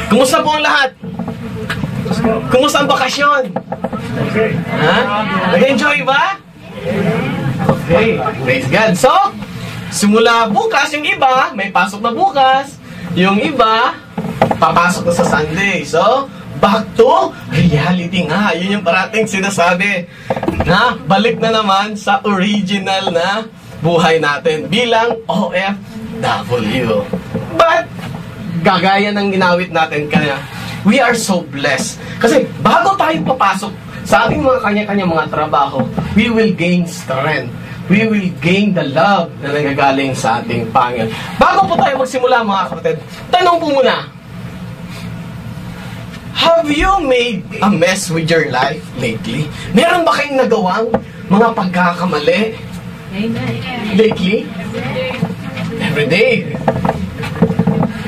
Kumusta po ang lahat? Kumusta ang bakasyon? Ha? Nag-enjoy ba? Okay, praise God. So, simula bukas, yung iba, may pasok na bukas. Yung iba, papasok na sa Sunday. So, back to reality nga. Yun yung parating sinasabi. Na, balik na naman sa original na buhay natin bilang OFW. But, gagaya ng ginawit natin kaya, we are so blessed. Kasi, bago tayo papasok sa ating mga kanya-kanya mga trabaho, we will gain strength. We will gain the love na nagagaling sa ating Panginoon. Bago po tayo magsimula mga kapatid, tanong po muna, have you made a mess with your life lately? Meron ba kayong nagawang mga pagkakamali lately? Every day.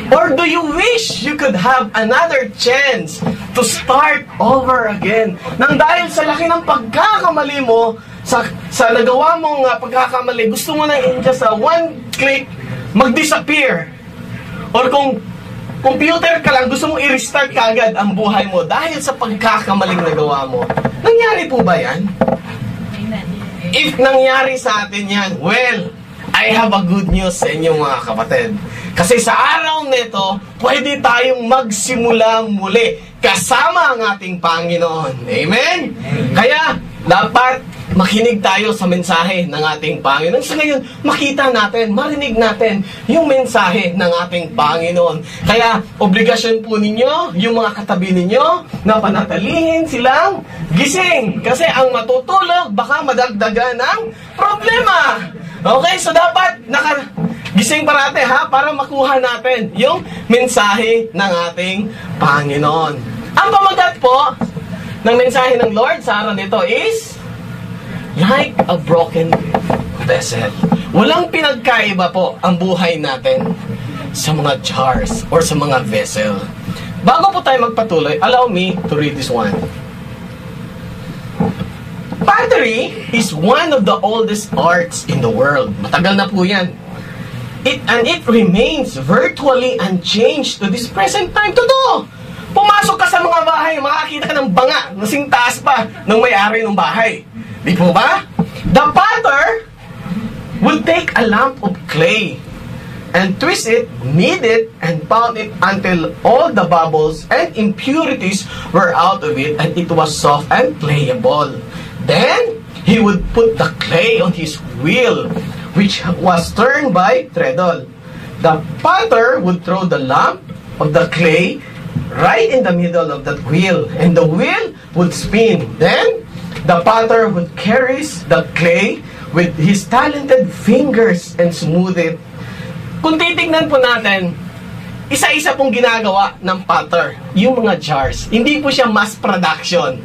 Or do you wish you could have another chance to start over again? Nang dahil sa laki ng pagkakamali mo, sa nagawa mong pagkakamali, gusto mo na in just a one click, mag-disappear. Or kung computer ka lang, gusto mong i-restart ka agad ang buhay mo dahil sa pagkakamaling nagawa mo. Nangyari po ba yan? If nangyari sa atin yan, well, I have a good news sa inyo mga kapatid. Kasi sa araw nito, pwede tayong magsimula muli kasama ang ating Panginoon. Amen? Kaya, dapat makinig tayo sa mensahe ng ating Panginoon. Sa ngayon, makita natin, marinig natin yung mensahe ng ating Panginoon. Kaya, obligasyon po ninyo, yung mga katabi ninyo, na panatilihin silang gising. Kasi ang matutulog, baka madagdagan ng problema. Okay, so dapat gising parate ha, para makuha natin yung mensahe ng ating Panginoon. Ang pamagat po ng mensahe ng Lord sa araw nito is like a broken vessel. Walang pinagkaiba po ang buhay natin sa mga jars or sa mga vessel. Bago po tayo magpatuloy, allow me to read this one. Pottery is one of the oldest arts in the world. Matagal na po yan. And it remains virtually unchanged to this present time. Totoo! Pumasok ka sa mga bahay, makakita ka ng banga na singtaas pa ng may-ari ng bahay. Di po ba? The potter will take a lump of clay and twist it, knead it, and pound it until all the bubbles and impurities were out of it and it was soft and playable. Then, he would put the clay on his wheel, which was turned by treadle. The potter would throw the lump of the clay right in the middle of that wheel, and the wheel would spin. Then, the potter would carry the clay with his talented fingers and smooth it. Kung titignan po natin, isa-isa pong ginagawa ng potter, yung mga jars. Hindi po siya mass production.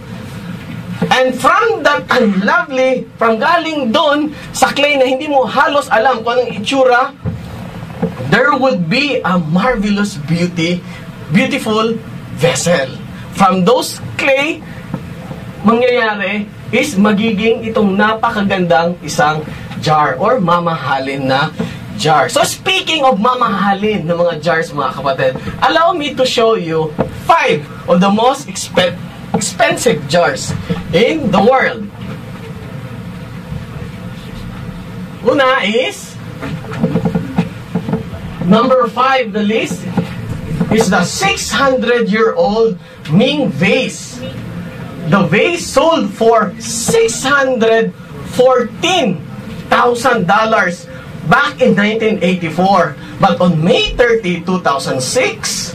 And from that unlovely, from galing doon sa clay na hindi mo halos alam kung anong itsura, there would be a marvelous beautiful vessel. From those clay, mangyayari is magiging itong napakagandang isang jar or mamahalin na jar. So speaking of mamahalin ng mga jars mga kapatid, allow me to show you 5 of the most expensive jars in the world. Una is number 5 the list is the 600-year-old Ming vase. The vase sold for $614,000 back in 1984. But on May 30, 2006,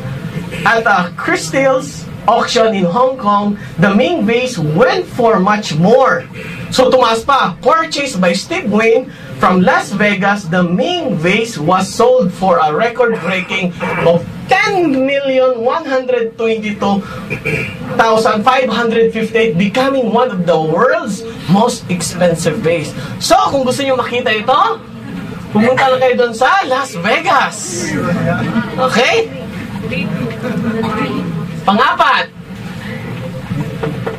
at a Christie's auction in Hong Kong, the Ming vase went for much more. So tumaas pa. Purchased by Steve Wynn from Las Vegas, the Ming vase was sold for a record-breaking of $10,122,558, becoming one of the world's most expensive vase. So, kung gusto niyo makita ito, pumunta lang kayo doon sa Las Vegas. Okay? Pangapat,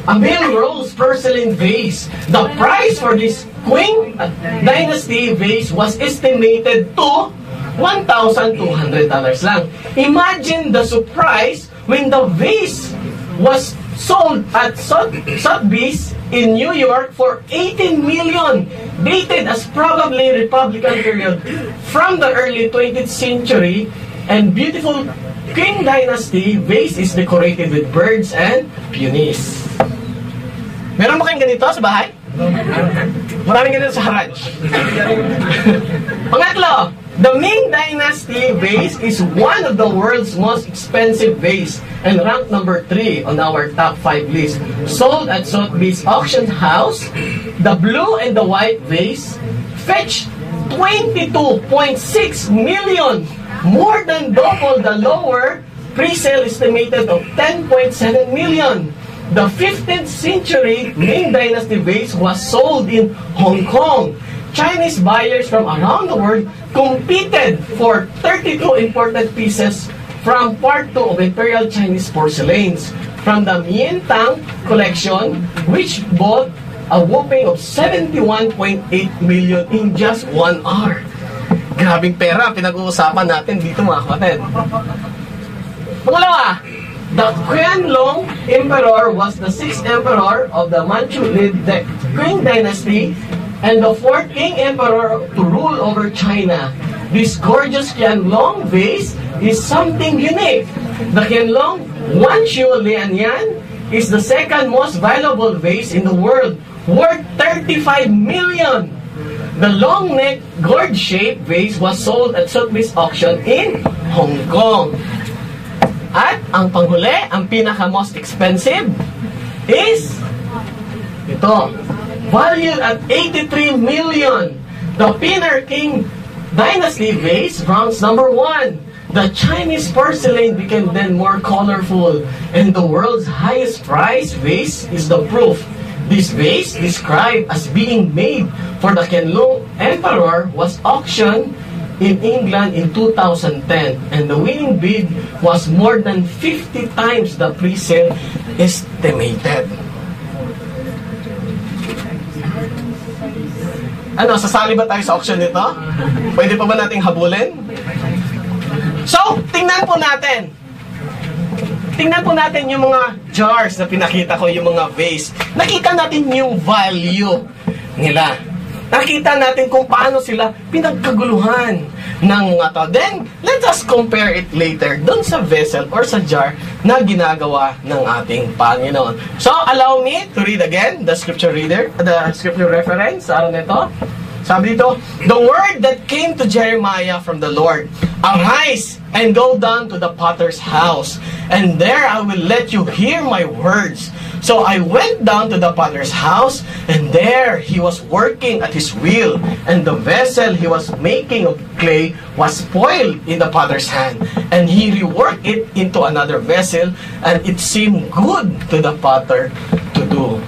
a Melrose porcelain vase. The price for this Qing Dynasty vase was estimated to $1,200 lang. Imagine the surprise when the vase was sold at Sotheby's in New York for $18 million, dated as probably Republican period from the early 20th century, and beautiful Qing Dynasty vase is decorated with birds and peonies. Meron ba kayong ganito sa bahay? Maraming ganito sa ranch. Pangatlo, the Ming Dynasty vase is one of the world's most expensive vase and ranked number 3 on our top 5 list. Sold at Sotheby's auction house, the blue and the white vase fetched $22.6 million, more than double the lower pre-sale estimated of $10.7 million. The 15th century Ming Dynasty vase was sold in Hong Kong. Chinese buyers from around the world competed for 32 imported pieces from Part 2 of Imperial Chinese porcelains from the Mientang collection, which bought a whopping of $71.8 million in just 1 hour. Grabing pera pinag-uusapan natin dito, mga kapatid. Pangalawa, the Qianlong Emperor was the 6th emperor of the Manchu-led Qing Dynasty and the 4th King Emperor to rule over China. This gorgeous Qianlong vase is something unique. The Qianlong Wanqiu Lianyan is the second most valuable vase in the world, worth $35 million. The long-neck, gourd-shaped vase was sold at Sotheby's auction in Hong Kong. At ang panghuli, ang pinaka-most expensive is ito, valued at $83 million. The Pinner King Dynasty vase ranks number 1. The Chinese porcelain became then more colorful, and the world's highest price vase is the proof. This vase, described as being made for the Qianlong Emperor, was auctioned in England in 2010, and the winning bid was more than 50 times the pre-sale estimated. Ano, sasali ba tayo sa auction nito? Pwede pa ba nating habulin? So, tingnan po natin. Tingnan po natin yung mga jars na pinakita ko, yung mga vase. Nakita natin yung value nila. Nakita natin kung paano sila pinagkaguluhan ng mga to. Then, let us compare it later dun sa vessel or sa jar na ginagawa ng ating Panginoon. So, allow me to read again the scripture reference sa araw nito. Sabi dito, the word that came to Jeremiah from the Lord, arise and go down to the potter's house, and there I will let you hear my words. So I went down to the potter's house, and there he was working at his wheel, and the vessel he was making of clay was spoiled in the potter's hand, and he reworked it into another vessel, and it seemed good to the potter to do.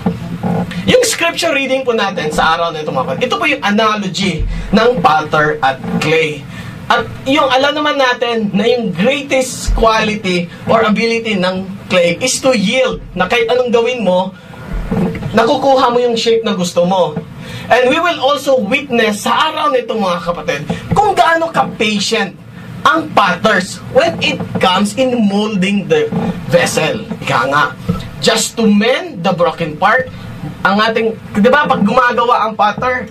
Yung scripture reading po natin sa araw na ito, ito po yung analogy ng potter at clay. At yung alam naman natin na yung greatest quality or ability ng clay is to yield, na kahit anong gawin mo, nakukuha mo yung shape na gusto mo. And we will also witness sa araw nito, mga kapatid, kung gaano ka-patient ang potters when it comes in molding the vessel. Ika nga, just to mend the broken part, ang ating, di ba, pag gumagawa ang potter,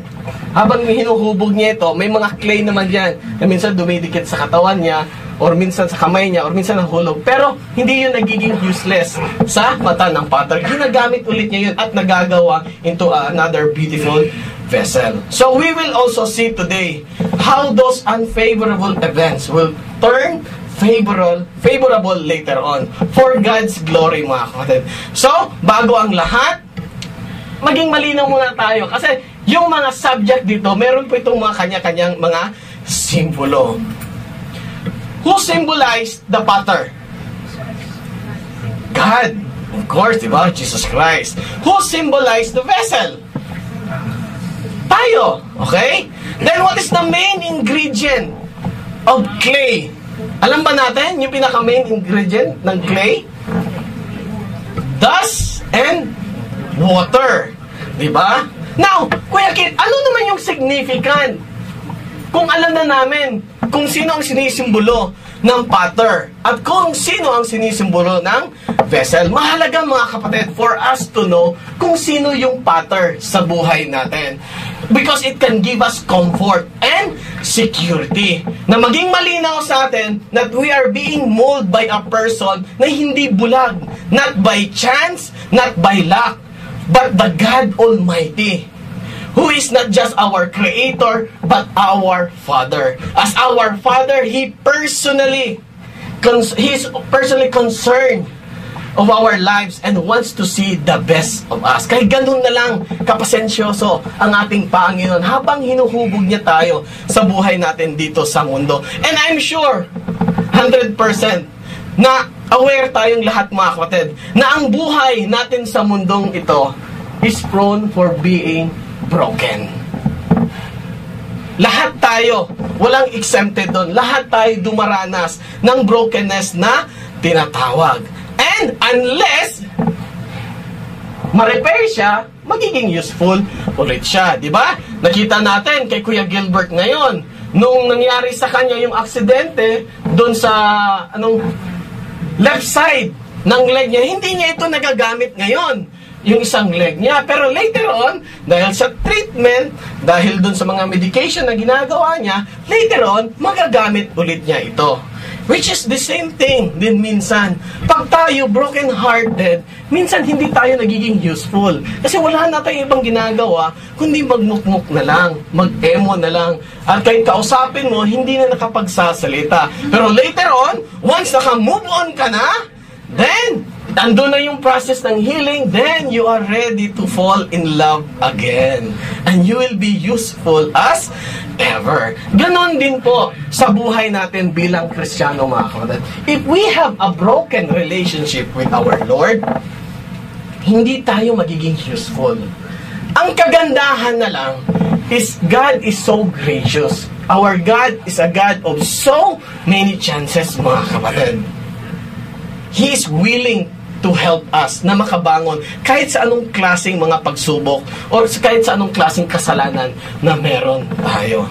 habang hinuhubog niya ito, may mga clay naman yan na minsan dumidikit sa katawan niya, or minsan sa kamay niya, or minsan nahulog. Pero hindi yun nagiging useless sa mata ng potter. Ginagamit ulit niya yun at nagagawa into another beautiful vessel. So we will also see today how those unfavorable events will turn favorable later on for God's glory, mga kapatid. So, bago ang lahat, maging malinaw muna tayo. Kasi yung mga subject dito, meron po itong mga kanya-kanyang mga simbolo. Who symbolized the potter? God. Of course, diba? Jesus Christ. Who symbolized the vessel? Tayo. Okay? Then what is the main ingredient of clay? Alam ba natin yung pinaka-main ingredient ng clay? Dust and water. Diba? Now, Kuya Kit, ano naman yung significant? Kung alam na namin kung sino ang sinisimbolo ng potter at kung sino ang sinisimbolo ng vessel. Mahalaga mga kapatid for us to know kung sino yung potter sa buhay natin. Because it can give us comfort and security. Na maging malinaw sa atin that we are being molded by a person na hindi bulag. Not by chance, not by luck, but the God Almighty, who is not just our Creator, but our Father. As our Father, He is personally concerned of our lives and wants to see the best of us. Kaya ganun na lang kapasensyoso ang ating Panginoon habang hinuhubog niya tayo sa buhay natin dito sa mundo. And I'm sure, 100%, na aware tayong lahat mga kapatid, na ang buhay natin sa mundong ito is prone for being broken. Lahat tayo, walang exempted doon. Lahat tayo dumaranas ng brokenness na tinatawag. And unless ma-repair siya, magiging useful ulit siya, di ba? Nakita natin kay Kuya Gilbert ngayon, nung nangyari sa kanya yung aksidente doon sa left side ng leg niya, hindi niya ito nagagamit ngayon, yung isang leg niya. Pero later on, dahil sa treatment, dahil dun sa mga medication na ginagawa niya, later on, magagamit ulit niya ito. Which is the same thing din minsan. Pag tayo broken-hearted, minsan hindi tayo nagiging useful. Kasi wala na tayong ibang ginagawa, kundi magmukmuk na lang, mag-emo na lang. At kahit kausapin mo, hindi na nakapagsasalita. Pero later on, once naka-move on ka na, then, andun na yung process ng healing, then you are ready to fall in love again. And you will be useful as ever. Ganon din po sa buhay natin bilang Kristiyano mga kapatid. If we have a broken relationship with our Lord, hindi tayo magiging useful. Ang kagandahan na lang is God is so gracious. Our God is a God of so many chances mga kapatid. He is willing to help us na makabangon kahit sa anong klaseng mga pagsubok or kahit sa anong klaseng kasalanan na meron tayo.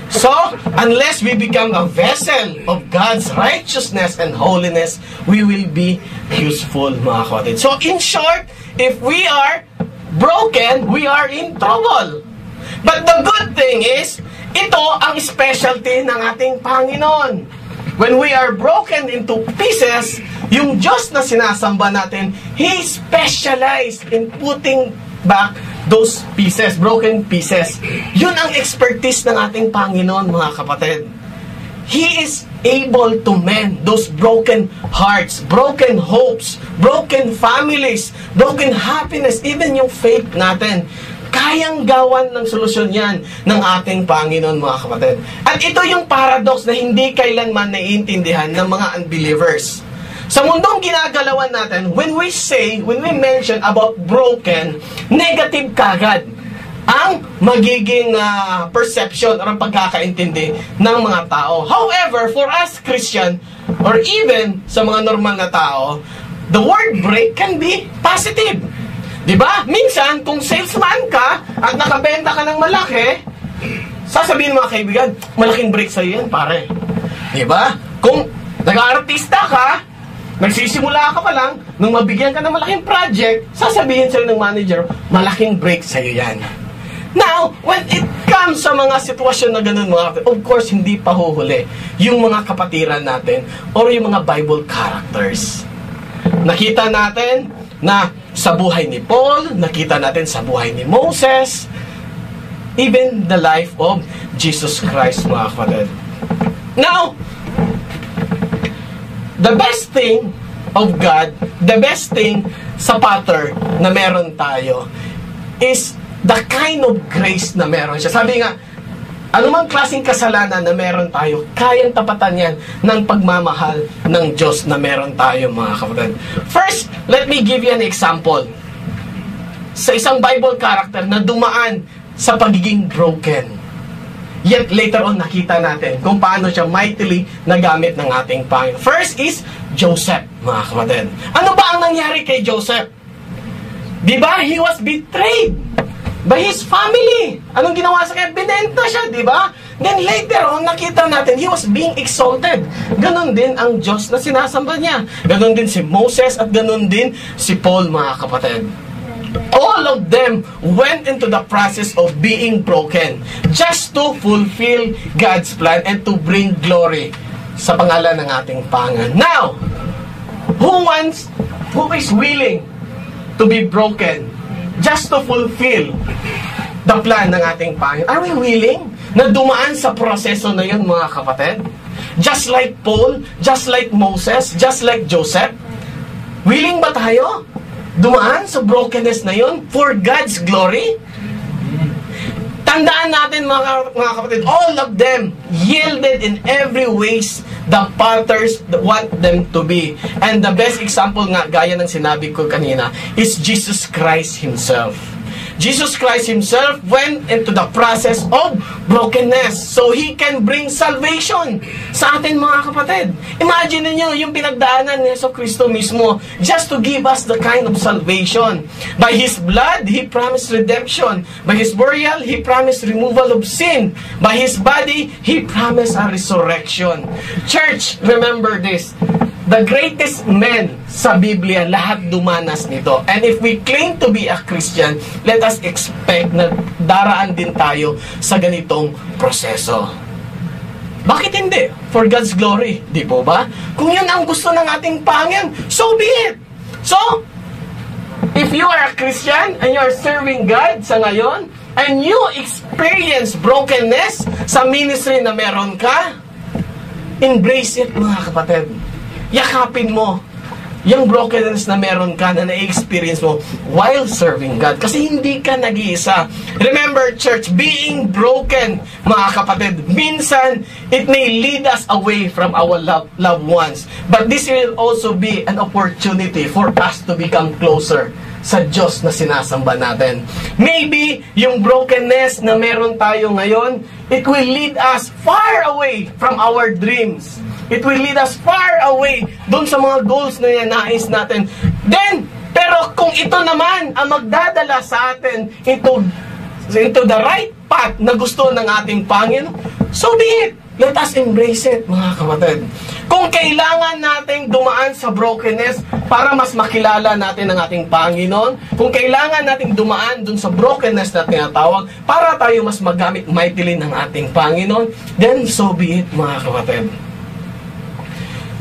So, unless we become a vessel of God's righteousness and holiness, we will be useful, mga kapatid. So, in short, if we are broken, we are in trouble. But the good thing is, ito ang specialty ng ating Panginoon. When we are broken into pieces, yung Diyos na sinasamba natin, He specialized in putting back those pieces, broken pieces. Yun ang expertise ng ating Panginoon, mga kapatid. He is able to mend those broken hearts, broken hopes, broken families, broken happiness, even yung faith natin. Kayang gawan ng solusyon yan ng ating Panginoon, mga kapatid. At ito yung paradox na hindi kailanman naiintindihan ng mga unbelievers. Sa mundong ginagalawan natin, when we mention about broken, negative kagad ang magiging perception or ang pagkakaintindi ng mga tao. However, for us Christian, or even sa mga normal na tao, the word break can be positive. Diba? Minsan, kung salesman ka at nakabenta ka ng malaki, sasabihin mga kaibigan, malaking break sa'yo yan, pare. Diba? Kung nag-aartista ka, nagsisimula ka pa lang, nung mabigyan ka ng malaking project, sasabihin sa'yo ng manager, malaking break sa'yo yan. Now, when it comes sa mga sitwasyon na ganun, mga kapatid, of course, hindi pa huhuli yung mga kapatiran natin or yung mga Bible characters. Nakita natin na sa buhay ni Paul, nakita natin sa buhay ni Moses, even the life of Jesus Christ, mga kapatid. Now, the best thing of God, the best thing sa pattern na meron tayo is the kind of grace na meron siya. Sabi nga, anumang klaseng kasalanan na meron tayo, kayang tapatan yan ng pagmamahal ng Diyos na meron tayo, mga kapatid. First, let me give you an example. Sa isang Bible character na dumaan sa pagiging broken. Yet later on, nakita natin kung paano siya mightily nagamit ng ating Panginoon. First is Joseph, mga kapatid. Ano ba ang nangyari kay Joseph? Diba? He was betrayed by His family. Anong ginawa sa kanya? Binenta siya, di ba? Then later on, nakita natin, He was being exalted. Ganon din ang Diyos na sinasamba niya. Ganon din si Moses at ganon din si Paul, mga kapatid. All of them went into the process of being broken just to fulfill God's plan and to bring glory sa pangalan ng ating Panginoon. Now, who is willing to be broken just to fulfill the plan ng ating Panginoon? Are we willing na dumaan sa proseso na yun, mga kapatid? Just like Paul, just like Moses, just like Joseph? Willing ba tayo dumaan sa brokenness na yun for God's glory? Tandaan natin, mga kapatid, all of them yielded in every ways the fathers want them to be. And the best example nga, gaya ng sinabi ko kanina, is Jesus Christ Himself. Jesus Christ Himself went into the process of brokenness so He can bring salvation sa atin, mga kapatid. Imagine niyo yung pinagdaanan ni Yesu Kristo mismo just to give us the kind of salvation. By His blood, He promised redemption. By His burial, He promised removal of sin. By His body, He promised a resurrection. Church, remember this. The greatest men sa Biblia, lahat dumanas nito. And if we claim to be a Christian, let us expect na daraan din tayo sa ganitong proseso. Bakit hindi? For God's glory, di po ba? Kung yun ang gusto ng ating Panginoon, so be it. So, if you are a Christian and you are serving God sa ngayon, and you experience brokenness sa ministry na meron ka, embrace it, mga kapatid. Yakapin mo yung brokenness na meron ka, na na-experience mo while serving God. Kasi hindi ka nag-iisa. Remember, church, being broken, mga kapatid, minsan, it may lead us away from our loved ones. But this will also be an opportunity for us to become closer sa Diyos na sinasamba natin. Maybe, yung brokenness na meron tayo ngayon, it will lead us far away from our dreams. It will lead us far away doon sa mga goals na nais natin. Then, pero kung ito naman ang magdadala sa atin into the right path na gusto ng ating Panginoon, so be it. Let us embrace it, mga kapatid. Kung kailangan nating dumaan sa brokenness para mas makilala natin ang ating Panginoon, kung kailangan nating dumaan dun sa brokenness na tinatawag para tayo mas magamit mightily ng ating Panginoon, then so be it, mga kapatid.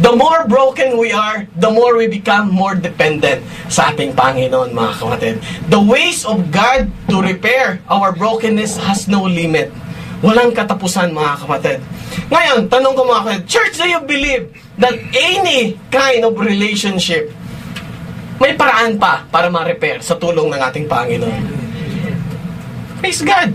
The more broken we are, the more we become more dependent sa ating Panginoon, mga kapatid. The ways of God to repair our brokenness has no limit. Walang katapusan, mga kapatid. Ngayon, tanong ko, mga kapatid, church, do you believe that any kind of relationship, may paraan pa para ma-repair sa tulong ng ating Panginoon? Praise God!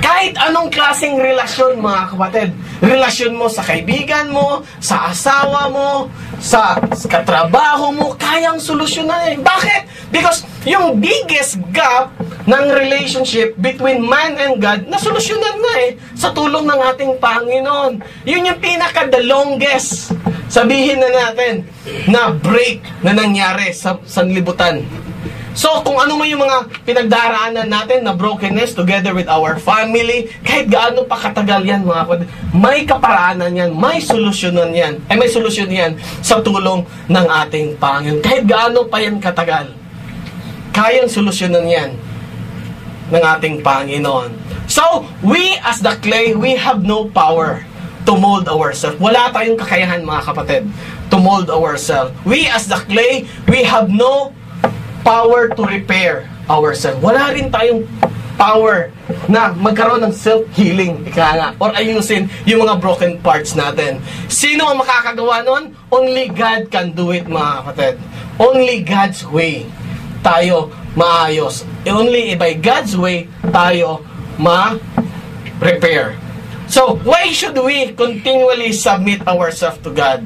Kahit anong klaseng relasyon, mga kapatid, relasyon mo sa kaibigan mo, sa asawa mo, sa katrabaho mo, kayang solusyonan. Bakit? Because yung biggest gap ng relationship between man and God, nasolusyonan na sa tulong ng ating Panginoon. Yun yung pinaka-the longest, sabihin na natin, na break na nangyari sa sanlibutan. So, kung ano man yung mga pinagdaraanan natin na brokenness together with our family, kahit gaano pa katagal yan, mga kapatid, may kaparaanan yan, may solusyonan yan, may solusyon yan sa tulong ng ating Panginoon. Kahit gaano pa yan katagal, kayang solusyonan yan ng ating Panginoon. So, we as the clay, we have no power to mold ourselves. Wala tayong kakayahan, mga kapatid, to mold ourselves. We as the clay, we have no power to repair ourselves. Wala rin tayong power na magkaroon ng self-healing, or ayusin yung mga broken parts natin. Sino ang makakagawa nun? Only God can do it, mga kapatid. Only God's way tayo maayos. Only by God's way tayo ma-repair. So, why should we continually submit ourselves to God?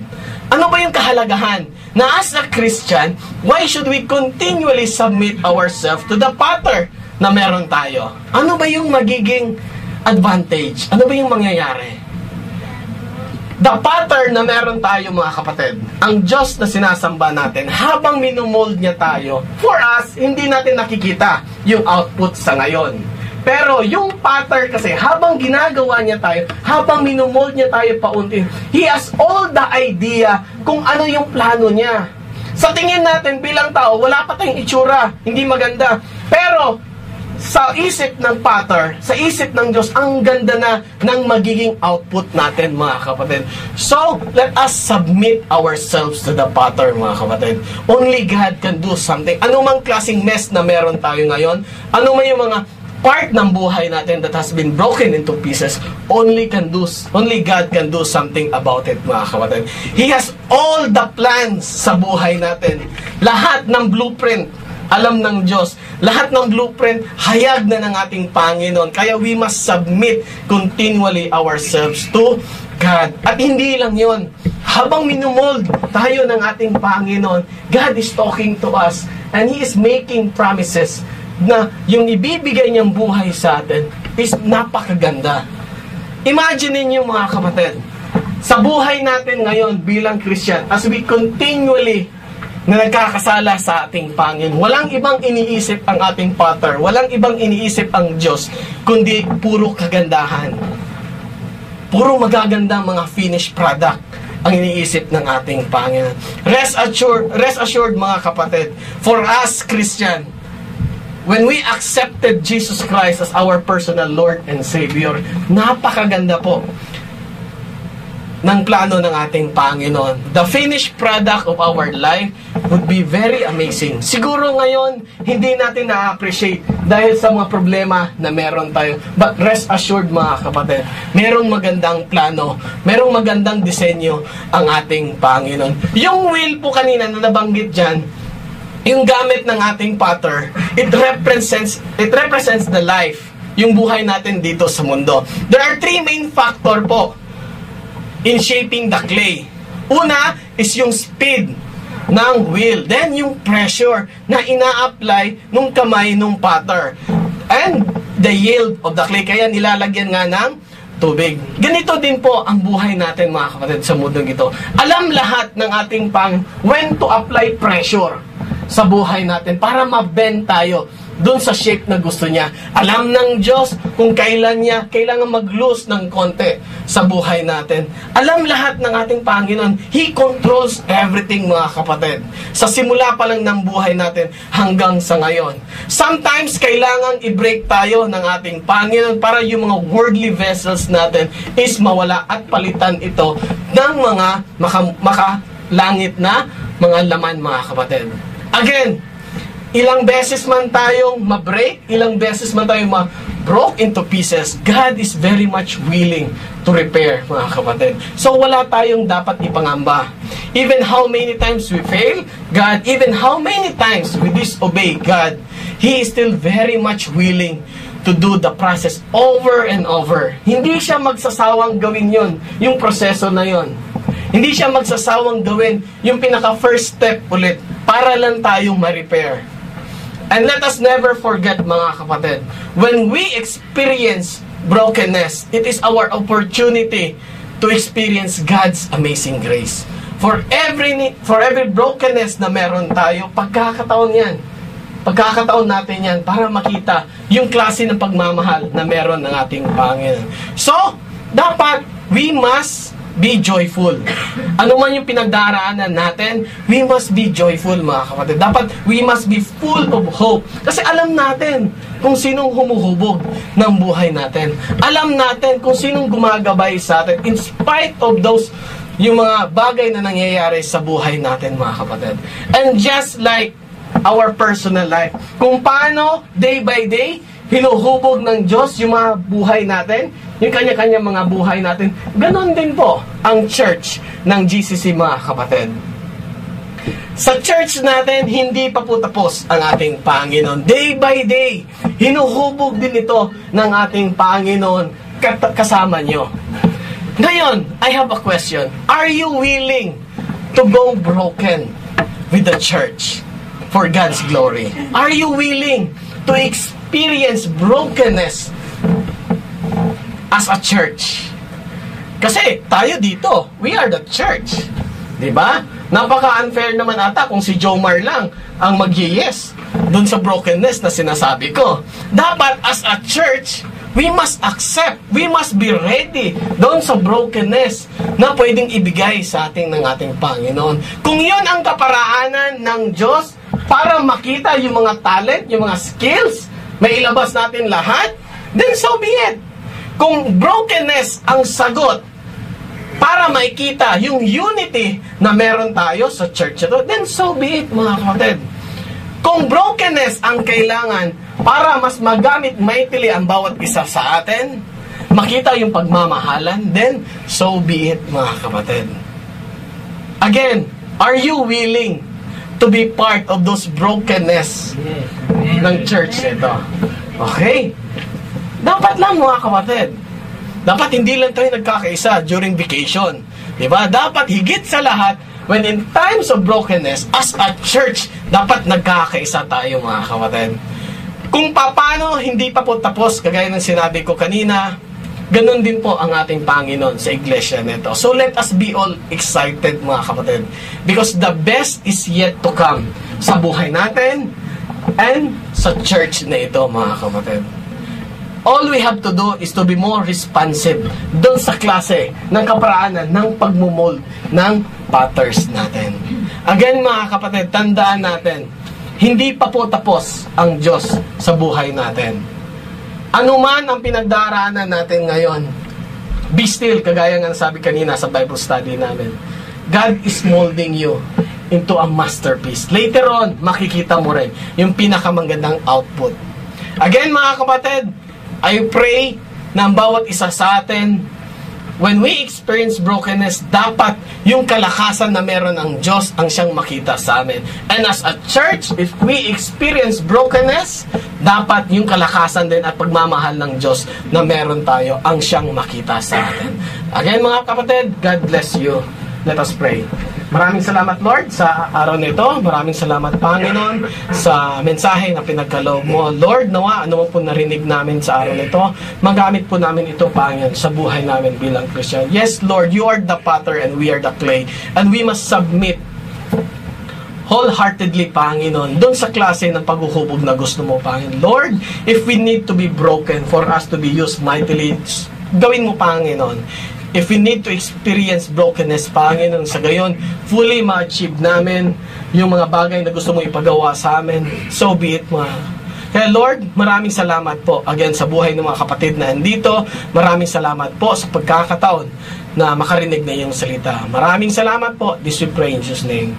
Ano ba yung kahalagahan na as a Christian, why should we continually submit ourselves to the Father na meron tayo? Ano ba yung magiging advantage? Ano ba yung mangyayari? The pattern na meron tayo mga kapatid, ang Diyos na sinasamba natin, habang minumold niya tayo, for us, hindi natin nakikita yung output sa ngayon. Pero yung pattern kasi, habang ginagawa niya tayo, habang minumold niya tayo paunti, He has all the idea kung ano yung plano niya. Sa tingin natin bilang tao, wala pa tayong itsura, hindi maganda. Pero, sa isip ng pattern, sa isip ng Diyos, ang ganda na ng magiging output natin, mga kapatid. So, let us submit ourselves to the pattern, mga kapatid. Only God can do something. Ano mang klaseng mess na meron tayo ngayon, ano man yung mga part ng buhay natin that has been broken into pieces, only God can do something about it, mga kapatid. He has all the plans sa buhay natin. Lahat ng blueprint, alam ng Diyos. Lahat ng blueprint, hayag na ng ating Panginoon. Kaya we must submit continually ourselves to God. At hindi lang yon. Habang minumold tayo ng ating Panginoon, God is talking to us and He is making promises na yung ibibigay niyang buhay sa atin is napakaganda. Imagine niyo mga kapatid, sa buhay natin ngayon bilang Christian, as we continually na nagkakasala sa ating Panginoon, walang ibang iniisip ang ating pattern, walang ibang iniisip ang Diyos, kundi puro kagandahan. Puro magagandang mga finished product ang iniisip ng ating Panginoon. Rest assured mga kapatid, for us Christian, when we accepted Jesus Christ as our personal Lord and Savior, napakaganda po ng plano ng ating Panginoon. The finished product of our life would be very amazing. Siguro ngayon, hindi natin na-appreciate dahil sa mga problema na meron tayo. But rest assured mga kapatid, merong magandang plano, merong magandang disenyo ang ating Panginoon. Yung will po kanina na nabanggit dyan, yung gamit ng ating pattern, it represents the life, yung buhay natin dito sa mundo. There are three main factor po in shaping the clay. Una is yung speed ng wheel. Then yung pressure na ina-apply nung kamay nung pattern. And the yield of the clay. Kaya nilalagyan nga ng tubig. Ganito din po ang buhay natin mga kapatid sa mundong ito. Alam lahat ng ating when to apply pressure sa buhay natin para ma-bend tayo doon sa shape na gusto niya. Alam ng Diyos kung kailan niya kailangan mag-loose ng konti sa buhay natin. Alam lahat ng ating Panginoon. He controls everything mga kapatid. Sa simula pa lang ng buhay natin hanggang sa ngayon. Sometimes kailangan i-break tayo ng ating Panginoon para yung mga worldly vessels natin is mawala at palitan ito ng mga makalangit na mga laman mga kapatid. Again, ilang beses man tayong ma-break, ilang beses man tayong ma-broke into pieces, God is very much willing to repair, mga kapatid. So, wala tayong dapat ipangamba. Even how many times we fail, God, even how many times we disobey God, He is still very much willing to do the process over and over. Hindi siya magsasawang gawin yon, yung proseso na yon. Hindi siya magsasawang gawin yung pinaka-first step ulit para lang tayong ma-repair. And let us never forget mga kapatid, when we experience brokenness, it is our opportunity to experience God's amazing grace. For every brokenness na meron tayo, pagkakataon yan. Pagkakataon natin yan para makita yung klase ng pagmamahal na meron ng ating Panginoon. So, dapat we must be joyful. Ano man yung pinagdaraanan natin, we must be joyful mga kapatid. Dapat we must be full of hope. Kasi alam natin kung sinong humuhubog ng buhay natin. Alam natin kung sinong gumagabay sa atin in spite of those yung mga bagay na nangyayari sa buhay natin mga kapatid. And just like our personal life, kung paano day by day hinuhubog ng Diyos yung mga buhay natin, yung kanya-kanya mga buhay natin, ganon din po ang church ng GCC mga kapatid. Sa church natin, hindi pa po tapos ang ating Panginoon. Day by day, hinuhubog din ito ng ating Panginoon kasama nyo. Ngayon, I have a question. Are you willing to go broken with the church for God's glory? Are you willing to experience brokenness as a church? Kasi tayo dito, we are the church. Diba? Napaka-unfair naman ata kung si Jomar lang ang mag-yes dun sa brokenness na sinasabi ko. Dapat as a church, we must accept, we must be ready doon sa brokenness na pwedeng ibigay sa ating ng ating Panginoon. Kung yun ang kaparaanan ng Diyos para makita yung mga talent, yung mga skills, may ilabas natin lahat, then so be it. Kung brokenness ang sagot para makita yung unity na meron tayo sa church ito, then so be it, mga kapatid. Kung brokenness ang kailangan para mas magamit mightily ang bawat isa sa atin, makita yung pagmamahalan, then so be it, mga kapatid. Again, are you willing to be part of those brokenness ng church ito? Okay? Dapat lang, mga kapatid. Dapat hindi lang tayo nagkakaisa during vacation. Diba? Dapat higit sa lahat, when in times of brokenness, as a church, dapat nagkakaisa tayo, mga kapatid. Kung paano hindi pa po tapos, kagaya ng sinabi ko kanina, ganun din po ang ating Panginoon sa iglesia nito. So let us be all excited, mga kapatid. Because the best is yet to come sa buhay natin and sa church na ito, mga kapatid. All we have to do is to be more responsive doon sa klase ng kaparaanan, ng pagmumold ng patterns natin. Again, mga kapatid, tandaan natin, hindi pa po tapos ang Diyos sa buhay natin. Ano man ang pinagdaraanan natin ngayon, be still, kagaya nga sabi kanina sa Bible study namin. God is molding you into a masterpiece. Later on, makikita mo rin yung pinakamagandang output. Again, mga kapatid, I pray na ang bawat isa sa atin, when we experience brokenness, dapat yung kalakasan na meron ng Diyos ang siyang makita sa amin. And as a church, if we experience brokenness, dapat yung kalakasan din at pagmamahal ng Diyos na meron tayo ang siyang makita sa atin. Again, mga kapatid, God bless you. Let us pray. Maraming salamat, Lord, sa araw nito. Maraming salamat, Panginoon, sa mensahe na pinagkaloob mo. Lord, nawa, ano mo po narinig namin sa araw nito, magamit po namin ito, Panginoon, sa buhay namin bilang Christian. Yes, Lord, you are the potter and we are the clay. And we must submit wholeheartedly, Panginoon, doon sa klase ng paghuhubog na gusto mo, Panginoon. Lord, if we need to be broken for us to be used mightily, gawin mo, Panginoon. If we need to experience brokenness, Panginoon, sa gayon, fully ma-achieve namin yung mga bagay na gusto mo ipagawa sa amin, so be it, mga. Kaya Lord, maraming salamat po again sa buhay ng mga kapatid na andito. Maraming salamat po sa pagkakataon na makarinig na iyong salita. Maraming salamat po. This we pray in Jesus' name.